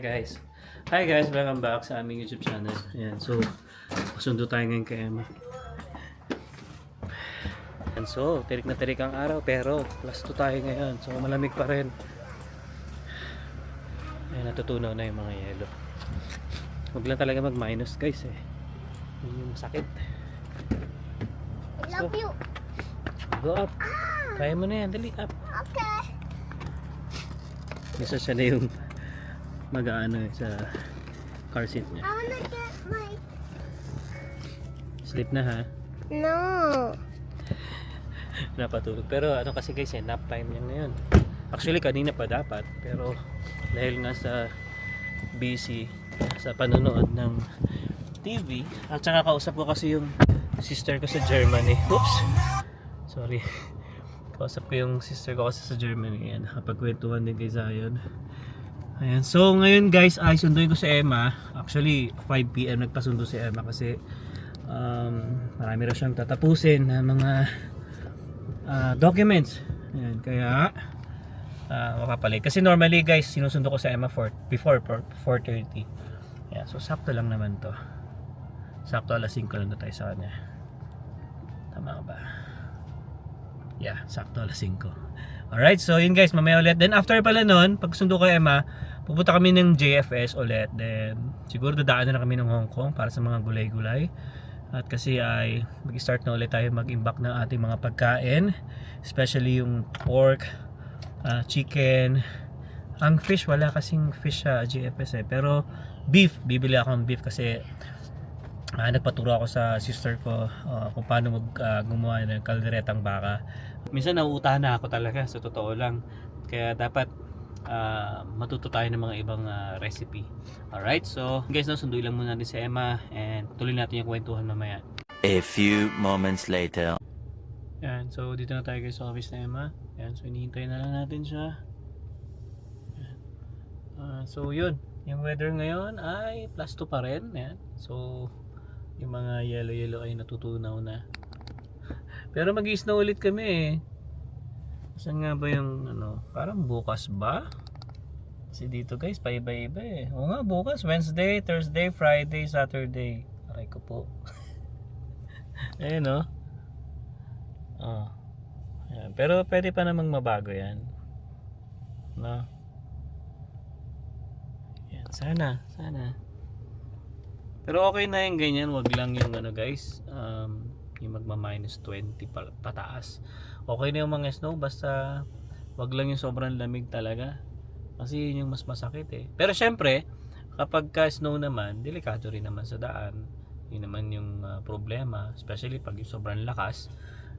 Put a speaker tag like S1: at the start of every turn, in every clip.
S1: Guys. Hi guys, welcome back sa aming YouTube channel. Ayan, so pasundo tayo ngayon kay Emma. And so, tirik na tirik ang araw pero plus 2 tayo ngayon. So malamig pa rin. Ayan, natutunaw na yung mga yelo. Huwag lang talaga mag-minus guys eh. Yun yung masakit.
S2: I love you.
S1: Go up. Kaya mo na yan, dali up.
S2: Okay.
S1: Isa siya na yung mag-aano sa car seat niya.
S2: I wanna get my...
S1: Sleep na ha.
S2: No.
S1: Napatulog. Pero ano kasi guys, nap time yan ngayon. Actually kanina pa dapat, pero dahil nga sa busy sa panonood ng TV, at saka kausap ko kasi yung sister ko sa Germany. Oops! Sorry. Kausap ko yung sister ko kasi sa Germany. Ayan, nakapagkwentuhan din kay Zion. Ayan, so ngayon guys ay sunduin ko si Emma. Actually 5 PM nagpasundo si Emma kasi marami raw siyang tatapusin na mga documents. Ayan, kaya makapalit. Kasi normally guys sinusundo ko sa Emma before 4:30. Ayan, so sakto lang naman to. Sakto alas 5 lang na tayo sa kanya. Tama ba? Yeah, sakto alas 5. Alright, so yun guys, mamaya ulit. Then after pala nun, pag sundo ko Emma, pupunta kami ng JFS ulit. Then siguro dadaan na kami ng Hong Kong para sa mga gulay-gulay. At kasi ay mag-start na ulit tayo mag-imbak ng ating mga pagkain. Especially yung pork, chicken. Ang fish, wala kasing fish sa JFS eh. Pero beef, bibili ako ng beef kasi nagpaturo ako sa sister ko kung paano gumawa ng kalderetang baka. Minsan nauutahan na ako talaga, sa totoo lang. Kaya dapat matuto tayo ng mga ibang recipe. Alright, so guys, sunduin lang muna natin si Emma and tuloy natin yung kwentuhan mamaya.
S3: A few moments later.
S1: Yan, so dito na tayo guys sa office na Emma. Yan, so hinihintay na lang natin siya. Yan. So yun, yung weather ngayon ay plus 2 pa rin. Yan. So yung mga yellow ay natutunaw na. Pero mag-i-snow ulit kami eh. Saan nga ba yung parang bukas ba? Kasi dito guys, paiba-iba eh. Oo nga, bukas, Wednesday, Thursday, Friday, Saturday. Aray ko po. Ayun o. Ayan. Pero pwede pa namang mabago yan. No? Yan, sana. Pero okay na yung ganyan, wag lang yung guys, yung magma-minus 20 pataas. Okay na yung mga snow, basta wag lang yung sobrang lamig talaga. Kasi yun yung mas masakit eh. Pero syempre, kapag ka-snow naman, delikado rin naman sa daan. Yun naman yung problema, especially pag yung sobrang lakas,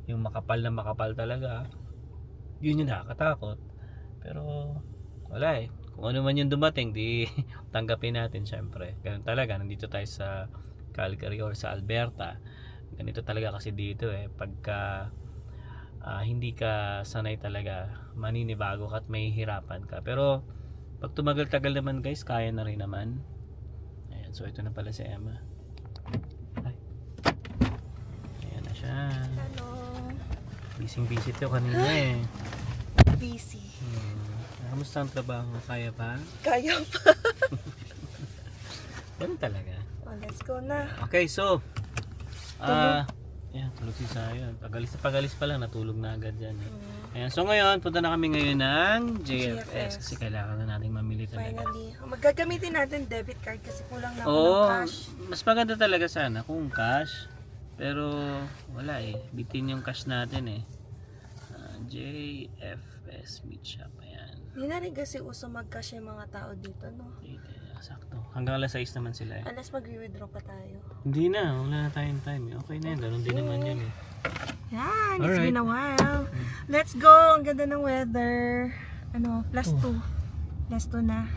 S1: yung makapal na makapal talaga, yun yung nakakatakot. Pero wala eh. Kung ano man yung dumating, di tanggapin natin syempre. Ganun talaga, nandito tayo sa Calgary or sa Alberta. Ganito talaga kasi dito eh. Pagka hindi ka sanay talaga, maninibago ka at may hirapan ka. Pero pag tumagal-tagal naman guys, kaya na rin naman. Ayan, so ito na pala si Emma. Ay. Ayan na siya.
S2: Hello.
S1: Busy to kanina eh.
S2: Busy.
S1: Kamusta ang trabaho? Kaya pa?
S2: Kaya pa.
S1: Ganun talaga.
S2: Oh, let's go na.
S1: Okay, so tulog si Zion. Pagalis pa lang, natulog na agad dyan eh. Ayan, so ngayon, punta na kami ngayon ng JFS kasi kailangan na natin mamili talaga.
S2: Finally. Magagamitin natin debit card kasi kulang na ako
S1: Oo,
S2: ng cash.
S1: mas maganda talaga sana kung cash. Pero wala eh, bitin yung cash natin eh. JFS Meat Shop, ayan.
S2: Hindi na rin kasi uso mag-cash yung mga tao dito, no?
S1: Sakto. Hanggang alas 6 naman sila eh.
S2: Unless mag-withdraw pa tayo.
S1: Hindi na, wala na tayong time eh. Okay na yan, ganun din naman yan eh.
S2: Yan, it's
S1: Alright.
S2: been a while. Let's go! Ang ganda ng weather. Plus 2. Plus 2 na.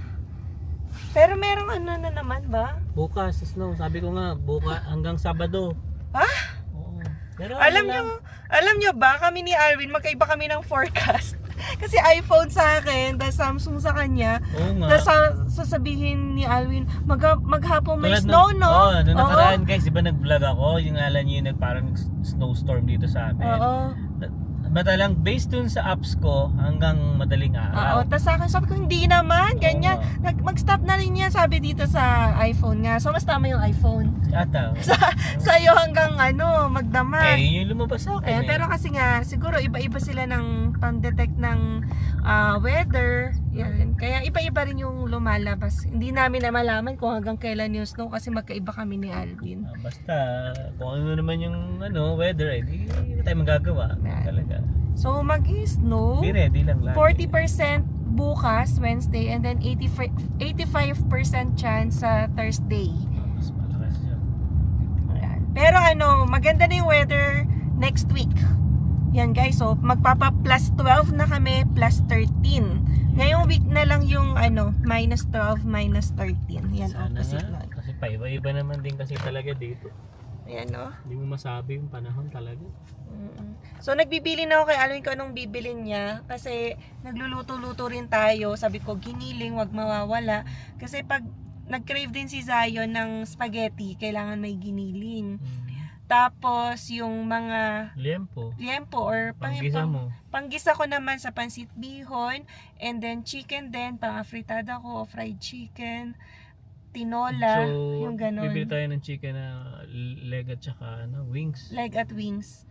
S2: Pero merong na naman ba?
S1: Bukas, snow. Sabi ko nga, bukas hanggang Sabado.
S2: Ha?
S1: Oo. Pero
S2: Alam nyo ba, kami ni Alvin, magkaiba kami ng forecast. Kasi iPhone sa akin, dahil Samsung sa kanya.
S1: Oo nga.
S2: Tapos sasabihin ni Alvin, maghapon may
S1: Tulad
S2: snow, no?
S1: Oo, nung nakaraan guys, di ba nag-vlog ako? Yung alam niyo yung parang snowstorm dito sa amin.
S2: Oo.
S1: madalang based dun sa apps ko hanggang madaling
S2: Oo,
S1: araw.
S2: tapos sa akin sabi ko, hindi naman, ganyan.
S1: Oo.
S2: Mag-stop na rin yan, sabi dito sa iPhone nga. So, mas tama yung iPhone.
S1: Ata.
S2: Sa'yo hanggang magdamag.
S1: Yun yung lumabas sa akin.
S2: Ayan, pero kasi nga, siguro iba-iba sila ng pang-detect ng weather. Yan. Kaya iba-iba rin yung lumalabas. Hindi namin na malaman kung hanggang kailan yung snow kasi magkaiba kami ni Alvin.
S1: Basta, kung ano naman yung weather, di tayo magagawa.
S2: Yan.
S1: Talaga.
S2: So, mag-snow.
S1: Di ready lang lagi.
S2: 40% bukas, Wednesday, and then 85% chance sa Thursday.
S1: Mas malakas yun.
S2: Ayan. Pero maganda na yung weather next week. Yan guys, so magpapa plus 12 na kami, plus 13. Ngayong week na lang yung minus 12, minus 13. Yan,
S1: Sana
S2: opposite
S1: nga.
S2: nun.
S1: Kasi paiba-iba naman din kasi talaga dito.
S2: Ayan
S1: Hindi mo masabi yung panahon talaga.
S2: So nagbibili na ako kay Alvin kung anong bibilin niya kasi nagluluto-luto rin tayo. Sabi ko giniling, wag mawawala. Kasi pag nag-crave din si Zion ng spaghetti, kailangan may giniling. Tapos yung mga
S1: Liempo.
S2: or
S1: Panggisa mo.
S2: panggisa ko naman sa pansit bihon, and then chicken din, pang-afritada ko, fried chicken, tinola, yung ganon.
S1: bibili tayo ng chicken na leg at saka wings.
S2: Leg at wings.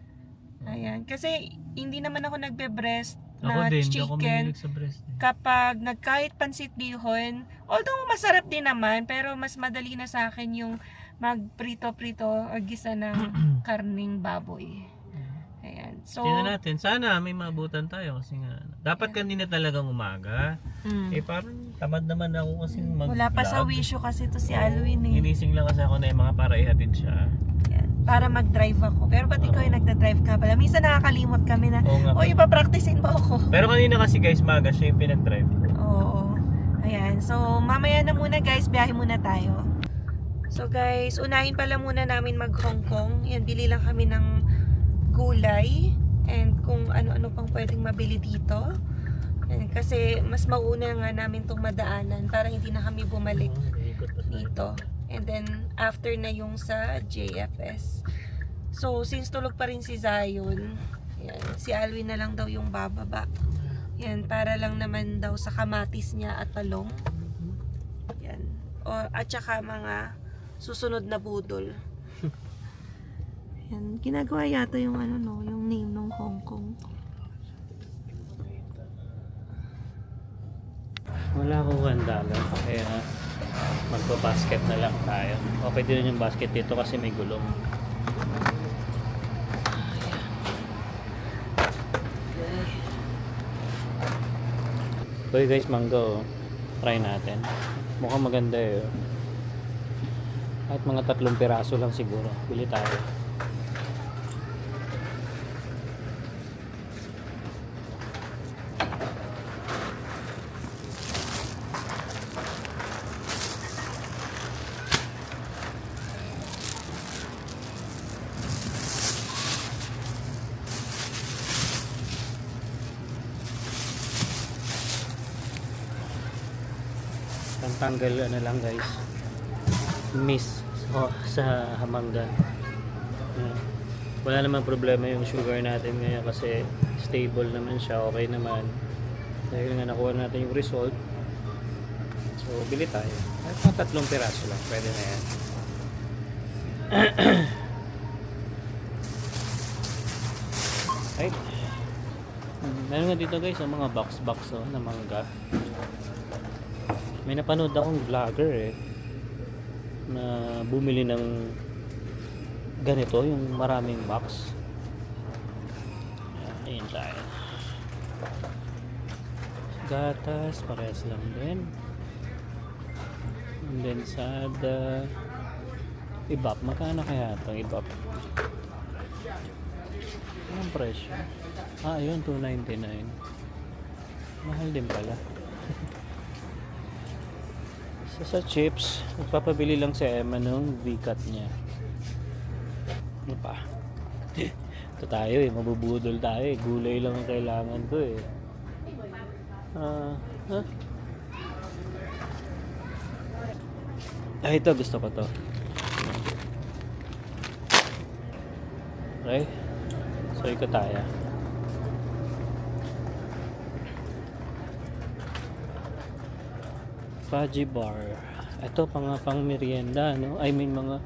S2: Ayan. Kasi hindi naman ako nagbe-breast
S1: Ako
S2: na
S1: din, hindi ako
S2: chicken.
S1: mahilig sa breast.
S2: Kapag kahit pansit bihon, although masarap din naman, pero mas madali na sa akin yung magprito-prito o gisa ng karning baboy. Ayan. So,
S1: Tingnan natin. Sana may maabutan tayo kasi nga. Dapat kanina talagang umaga. Parang tamad naman ako kasi
S2: wala pa sa wisyo kasi to si Alwin eh.
S1: Ginising lang kasi ako na yung mga para ihatid siya.
S2: Ayan. Para mag-drive ako. Pero ba't ikaw yung nagda-drive ka pala? Minsan nakakalimot kami na,
S1: Oo nga.
S2: ipapracticein mo ako.
S1: Pero kanina kasi guys, maga siya yung pinag-drive.
S2: Oo. Ayan. So, mamaya na muna guys, biyahe muna tayo. So guys, unahin pala muna namin mag Hong Kong. Yan, bili lang kami ng gulay and kung ano-ano pang pwedeng mabili dito. Yan, kasi mas mauna nga namin itong madaanan para hindi na kami bumalik dito. And then, after na yung sa JFS. So, since tulog pa rin si Zion, yan, si Alwin na lang daw yung bababa. Yan, para lang naman daw sa kamatis niya at talong. Yan. At saka mga susunod na budol. Yan, ginagawa yata yung yung name ng Hong Kong.
S1: Wala akong kandalan. Kaya magpa-basket na lang tayo. Okay din yung basket dito kasi may gulong. Okay guys, mango. Try natin. Mukhang maganda eh. Kahit mga 3 piraso lang siguro. Bili tayo. Tanggal lang guys, miss sa hamangga. Wala namang problema yung sugar natin ngayon kasi stable naman siya, okay naman dahil nga nakuha natin yung result. So bili tayo kahit mga 3 piraso lang, pwede na yan. Right. Meron nga dito guys ang mga box na mangga. May napanood akong vlogger na bumili ng ganito, yung maraming box. Ayan tayo. Gatas, parehas lang din. And then sada. Ibap, magkano kaya itong ibap? Anong presyo? Ayun, $2.99. Mahal din pala. Sa chips, magpapabili lang si Emma ng V-cut niya. Ano pa? Ito tayo mabubudol tayo gulay lang ang kailangan ko ito gusto ko to. Okay, so ikot tayo. fudgy bar. Ito pang merienda, no? I mean mga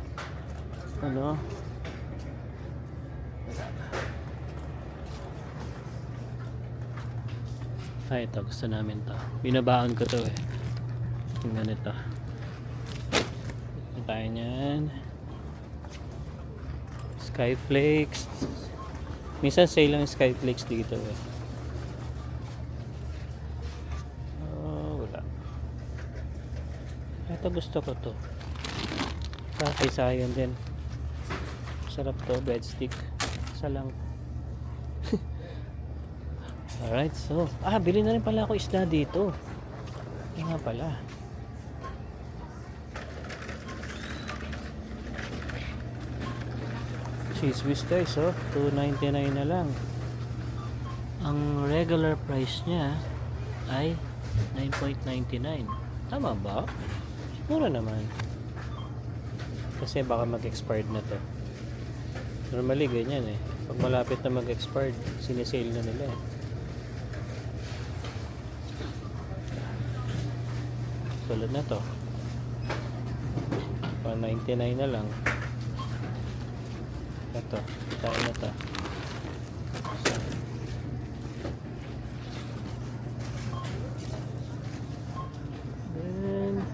S1: ano? Ay, ito gusto namin to. Binabaon ko to eh. Tingnan ito. Ito tayo niyan. Skyflakes. Minsan sale lang yung Skyflakes dito eh. Wala. Ito gusto ko to. Kasi sayang din. Sarap to, breadstick. Isa lang. Alright, so bili na rin pala ako isda dito. Yung nga pala. Cheese whiz guys, so $2.99 na lang. Ang regular price niya ay $9.99. Tama ba? Mura naman. Kasi baka mag-expired na to. Normally ganyan eh. Pag malapit na mag-expired, sinesale na nila eh. Tulad na to. Pa 99 na lang. Ito, tayo na to. Then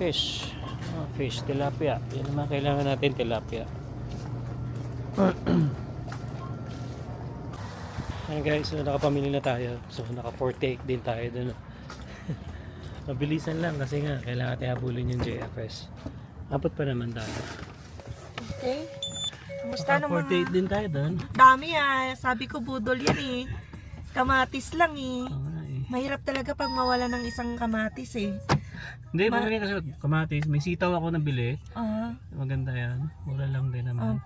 S1: fish. Fish, tilapia. Yan naman kailangan natin, tilapia. Ayan guys, so nakapamili na tayo. So naka 48 din tayo dun. Mabilisan lang kasi nga kailangan natin habulin yung JFS. Abot pa naman tayo.
S2: Okay. Kumusta naman?
S1: 48 din tayo doon.
S2: Dami sabi ko budol yan eh. Kamatis lang eh. Mahirap talaga pag mawala ng isang kamatis eh.
S1: Hindi, magaling kasi kamatis. May sitaw ako nabili.
S2: Maganda
S1: yan. Mura lang din naman.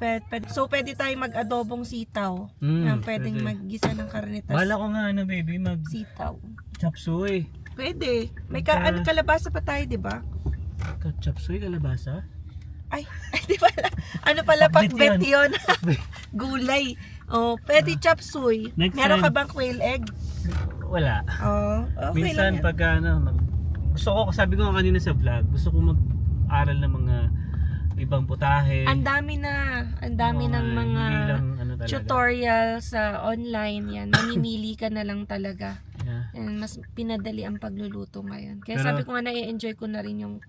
S2: So pwede tayo mag-adobong sitaw. Pwedeng maggisa ng karnitas.
S1: Bala ko nga baby,
S2: sitaw.
S1: Chop suey.
S2: Pwede. May kalabasa pa tayo, di ba?
S1: Chop suey, kalabasa?
S2: Ay, di pala. Ano pala, pakbet yun? Gulay. Pwede chop suey. Meron ka bang quail egg?
S1: Wala.
S2: Okay
S1: minsan
S2: lang yan.
S1: pag gusto ko, sabi ko kanina sa vlog, gusto ko mag-aral ng mga ibang putahe.
S2: Ang dami ng mga tutorial sa online yan. Mamimili ka na lang talaga.
S1: Yeah.
S2: And mas pinadali ang pagluluto ngayon. Kaya sabi ko nga na-enjoy ko na rin yung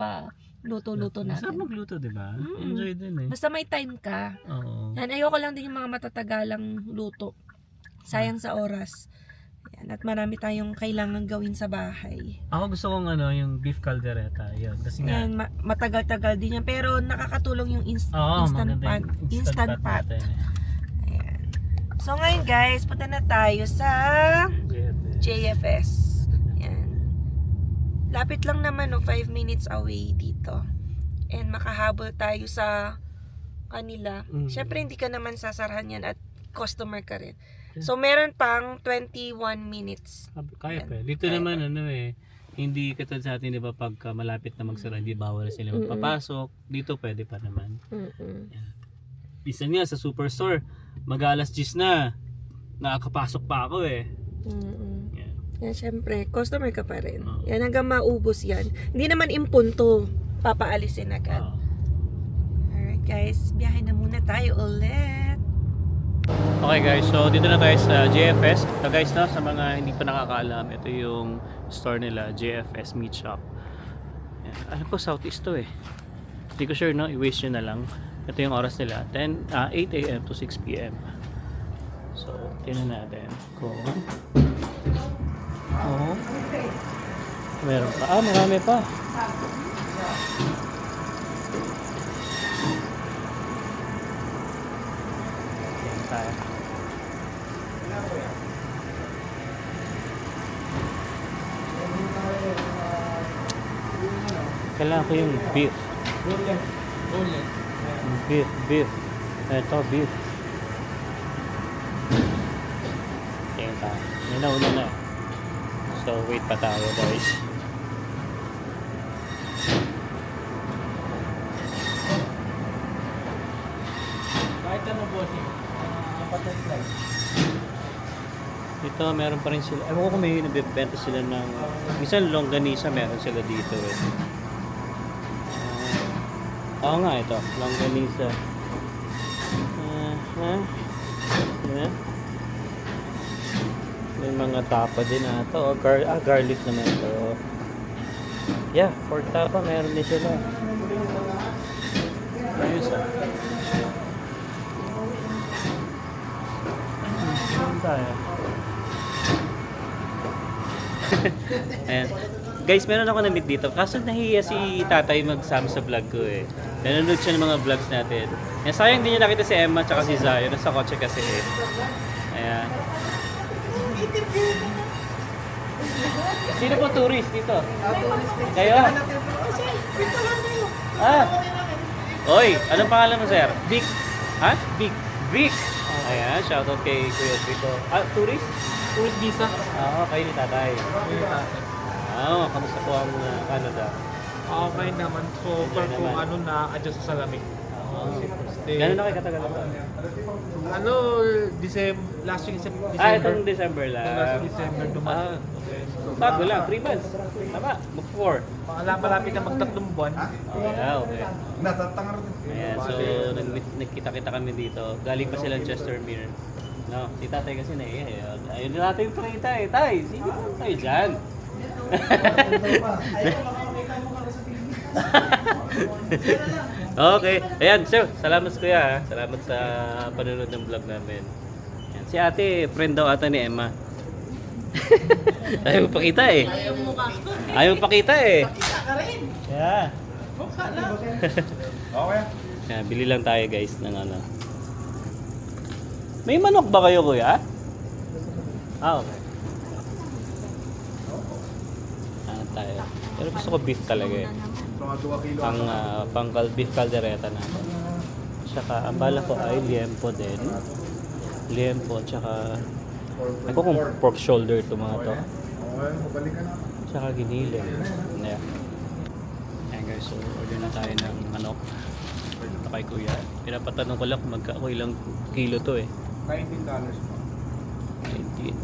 S2: luto-luto natin.
S1: Masarap magluto, di ba? Enjoy din eh.
S2: Basta may time ka.
S1: Oo.
S2: Yan, ayoko lang din yung mga matatagalang luto. Sayang sa oras. Yan, at marami tayong kailangan gawin sa bahay.
S1: Ako gusto kong yung beef caldereta. Yun. Kasi nga,
S2: Yan, matagal-tagal din yan. Pero nakakatulong yung instant pot. Instant pot.
S1: natin, eh.
S2: Ayan. So ngayon guys, punta na tayo sa JFS. Yan. Lapit lang naman 5 minutes away dito. And makahabol tayo sa kanila. Syempre hindi ka naman sasarahan yan at customer ka rin. So meron pang 21 minutes.
S1: Kaya pa. Dito naman hindi katulad sa atin, di ba, pagka malapit na magsara, hindi bawal na sila magpapasok. Dito pwede pa naman. Bisan nga sa superstore, mag-alas 10 na, nakakapasok pa ako eh.
S2: Yan, syempre, customer ka pa rin. Yan, hanggang maubos yan. Hindi naman impunto, papaalisin agad. Alright guys, biyahe na muna tayo ulit.
S1: Okay guys, so dito na tayo sa JFS. So guys, sa mga hindi pa nakakaalam, ito yung store nila, JFS Meat Shop. Yan. Alam ko, Southeast to eh. Hindi ko sure, no? I-waste nyo na lang. Ito yung oras nila, 8 a.m. to 6 p.m. So, tingnan natin kung meron pa. Marami pa. Tingnan tayo. Kailangan ko yung beef. Beef. Ito, beef. Tingnan tayo. May nauna na. So, wait pa tayo guys. Kahit ano bossing, apat na slice. Dito meron pa rin sila. Ewan ko kung may nagbebenta sila ng minsan longganisa meron sila dito eh. Oo nga ito, longganisa. Yan. May mga tapa din ata. Oh, garlic naman ito. Yeah, pork tapa meron din sila. Ayos ah. Saan tayo? Ayan. Guys, meron ako na-meet dito. Kaso nahiya si tatay magsama sa vlog ko eh. Nanonood siya ng mga vlogs natin. Yan, sayang hindi niya nakita si Emma at si Zayo. Nasa kotse kasi eh. Ayan. Sino po tourist dito? Kayo? Ah! Oy, anong pangalan mo, sir? Vic. Ha? Vic. Vic! Ayan, shoutout kay Kuya Vico. Ah, tourist?
S4: Tourist visa.
S1: Ah, kayo ni tatay. Ah, kamusta po ang Canada?
S4: Okay naman. So,
S1: Okay
S4: kung
S1: naman.
S4: ano na-adjust sa salamig.
S1: Gano'n na kayo katagal na to?
S4: Ano, last week December.
S1: Ah, itong December lang.
S4: Last December
S1: Ah,
S4: dumating.
S1: okay. Bago lang, 3 months. Tama, mag-4.
S4: Malapit na magtatlong buwan.
S1: Ah, okay. Ayan, so nagkita-kita kami dito. Galing pa silang Chestermere. No, si tatay kasi naiya. Ayun na natin yung pakita eh. Tay, sige po tayo dyan. Okay. Ayan, so, salamat kuya ha. Salamat sa panonood ng vlog namin. Ayan, si ate, friend daw ata ni Emma. Ayaw pakita eh. Ayaw pakita eh. Yeah. Yan, bili lang tayo guys ng ano. May manok ba kayo kuya? Ah, okay. Ano tayo? Pero gusto ko beef talaga eh. Ang beef caldereta na. Tsaka ang bala ko ay liempo din. Liempo tsaka ako kung pork shoulder to mga to. Tsaka giniling. Yeah. Ayan guys, so order na tayo ng manok. Ito kay kuya. Pinapatanong ko lang kung ilang kilo to eh.
S4: $19 po.
S1: 19.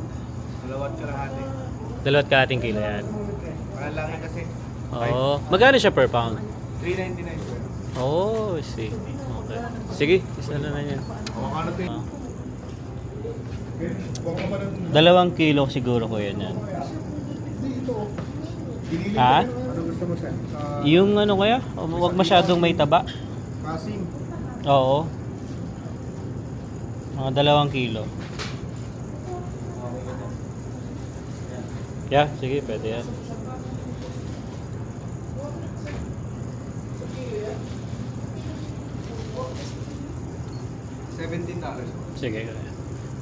S4: Dalawat kalahati.
S1: Dalawat kalating kilo yan.
S4: Malalaki kasi.
S1: Oo. Magkano siya per pound?
S4: $3.99 po.
S1: Oh, I see. Okay. Sige, isa na yan.
S4: Ano to
S1: Ah. 2 kilo siguro ko yan. Ha?
S4: Ano gusto mo sir?
S1: Yung ano kaya? Huwag masyadong may taba.
S4: Kasing.
S1: Oo. Mga 2 kilo. Yeah, sige, pwede yan.
S4: $17.
S1: Sige.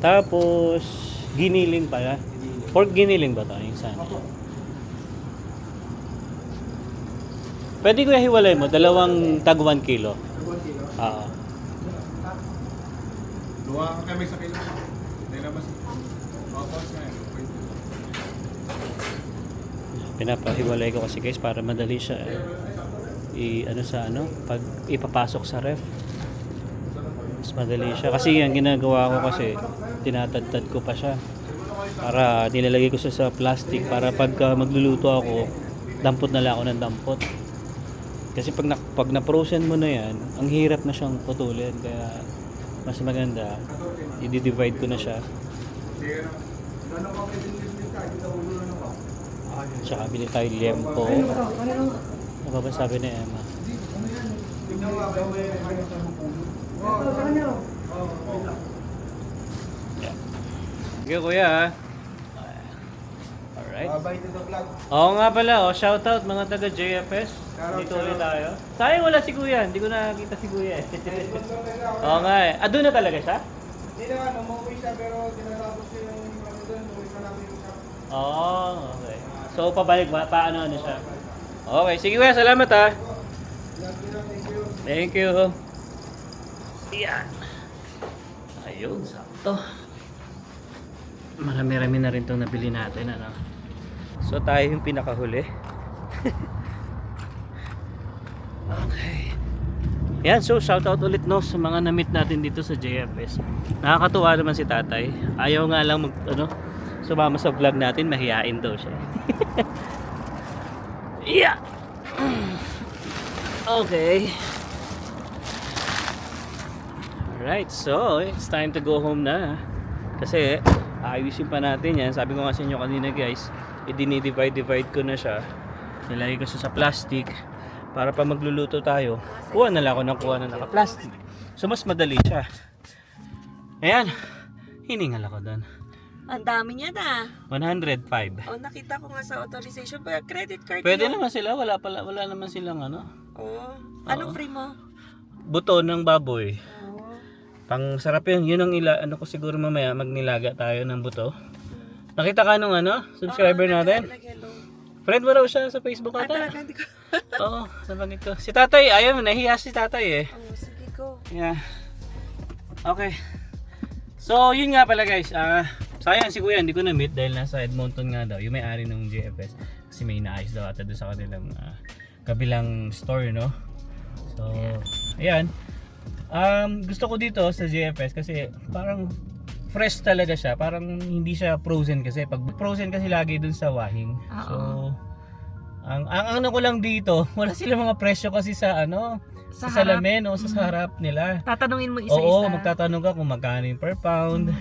S1: Tapos, giniling pala. Pork giniling ba ito? Yung sana. Pwede ko hiwalay mo, 2 tag 1 kilo.
S4: 1 kilo.
S1: Oo.
S4: Luwa ka kami sa kilo. Hindi na mas. Opo, sir.
S1: Pinapahiwalay ko kasi guys para madali siya pag ipapasok sa ref. Mas madali siya kasi yung ginagawa ko kasi tinatadtad ko pa siya para nilalagay ko siya sa plastic para pagka magluluto ako dampot na lang ako ng dampot kasi pag na-frozen mo na yan ang hirap na siyang putulin kaya mas maganda i-divide ko na siya tsaka bili tayo liempo ano ba sabi ni Emma sige kuya ha. Alright.
S4: Bye to the vlog.
S1: Oo nga pala, shoutout mga taga JFS. Dito ulit tayo. Sayang wala si kuya, hindi ko nakakita si kuya eh. Oo nga eh. Ah, doon na talaga siya?
S4: Hindi naman, umuwi siya pero tinatapos siya yung ano doon, umuwi sa namin yung shop.
S1: Oo, okay. So pabalik ba? Paano siya? Okay, sige kuya, salamat ha. Thank you. Yan. Ayun, sakto. Marami-rami na rin itong nabili natin, ano. So tayo yung pinakahuli. Okay. Yan, so shoutout ulit no sa mga na-meet natin dito sa JFS. Nakakatuwa naman si tatay. Ayaw nga lang sumama sa vlog natin, mahihain daw siya. Yeah! Okay. Alright, so it's time to go home na. Kasi ayusin pa natin yan. Sabi ko nga sa inyo kanina guys, i-divide ko na siya. Nilagay ko siya sa plastic para pa magluluto tayo. Kuha na lang ako ng kuha na naka-plastic. So mas madali siya. Ayan, hiningal ako doon.
S2: Ang dami niya na.
S1: 105.
S2: Oh, nakita ko nga sa authorization. Credit card
S1: Pwede
S2: yun.
S1: naman sila, wala naman silang ano.
S2: Oh. Anong free mo?
S1: Buto ng baboy.
S2: Oh.
S1: Pang sarap yun. Yun ang ano ko siguro mamaya magnilaga tayo ng buto. Nakita ka nung ano, subscriber natin?
S2: Nag-hello.
S1: Friend mo raw siya sa Facebook ata.
S2: Talaga, hindi ko.
S1: Oo, nabanggit ko. Si tatay, ayaw, nahiya si tatay eh.
S2: Oh, sige ko.
S1: Yeah. Okay. So, yun nga pala guys. Sayang si Kuya, hindi ko na-meet dahil nasa Edmonton nga daw. Yung may-ari ng JFS. Kasi may inaayos daw ata doon sa kanilang kabilang store, no? So, ayan. Gusto ko dito sa JFS kasi parang fresh talaga siya. Parang hindi siya frozen kasi. Pag frozen kasi lagi dun sa Wahing. So, ang ano ko lang dito, wala sila mga presyo kasi sa ano, sa salamin o sa harap nila.
S2: Tatanungin mo isa-isa.
S1: Oo, magtatanong ka kung magkano yung per pound.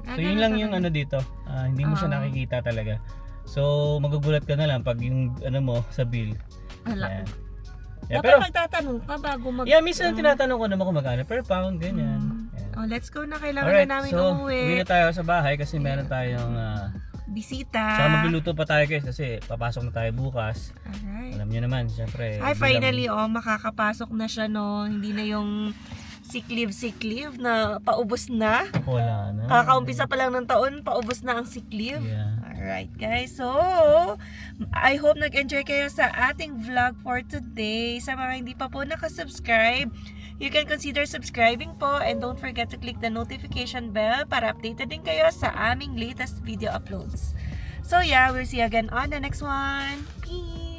S1: So yun lang yung ano dito. Hindi mo siya nakikita talaga. So magugulat ka na lang pag yung ano mo sa bill.
S2: Wala.
S1: Ayan. Yeah,
S2: Dapat
S1: pero
S2: magtatanong ka bago mag...
S1: yeah, minsan tinatanong ko naman kung magkano per pound, ganyan. Ayan.
S2: Oh, let's go na. Kailangan
S1: Alright,
S2: na namin
S1: so
S2: umuwi.
S1: uwi na tayo sa bahay kasi meron tayong
S2: Bisita.
S1: saka magluluto pa tayo guys kasi papasok na tayo bukas.
S2: Alright.
S1: Alam niyo naman, syempre.
S2: Ay, finally, makakapasok na siya, no? Hindi na yung sick leave na paubos na.
S1: Wala na.
S2: Kakaumpisa pa lang ng taon, paubos na ang sick leave.
S1: Yeah.
S2: Alright, guys. So, I hope nag-enjoy kayo sa ating vlog for today. Sa mga hindi pa po nakasubscribe, you can consider subscribing po and don't forget to click the notification bell para updated din kayo sa aming latest video uploads. So yeah, we'll see you again on the next one. Peace!